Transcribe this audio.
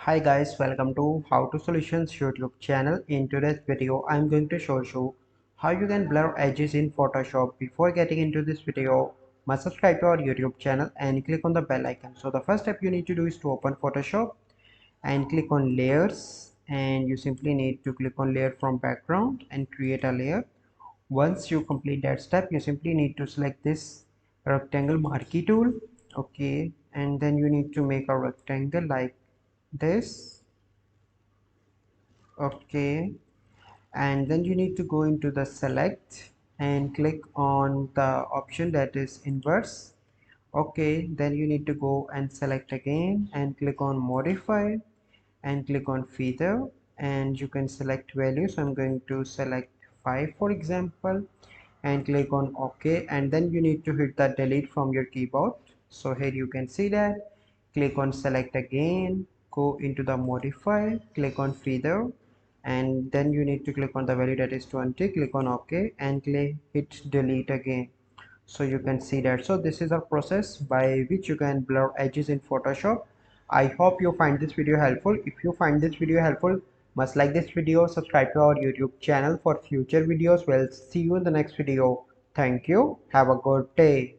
Hi guys, welcome to How to Solutions YouTube channel. In today's video, I'm going to show you how you can blur edges in Photoshop. Before getting into this video, must subscribe to our YouTube channel and click on the bell icon. So the first step you need to do is to open Photoshop and click on layers, and you simply need to click on layer from background and create a layer. Once you complete that step, you simply need to select this rectangle marquee tool. Okay, and then you need to make a rectangle like this. Okay, and then you need to go into the select and click on the option that is inverse. Okay, then you need to go and select again and click on modify and click on feather, and you can select value. So I'm going to select 5 for example, and click on OK, and then you need to hit the delete from your keyboard. So here you can see that. Click on select again, go into the modify, click on feather, and then you need to click on the value that is 20, click on OK, and hit delete again. So you can see that. So this is a process by which you can blur edges in Photoshop. I hope you find this video helpful. If you find this video helpful, must like this video, subscribe to our YouTube channel for future videos. We'll see you in the next video. Thank you. Have a good day.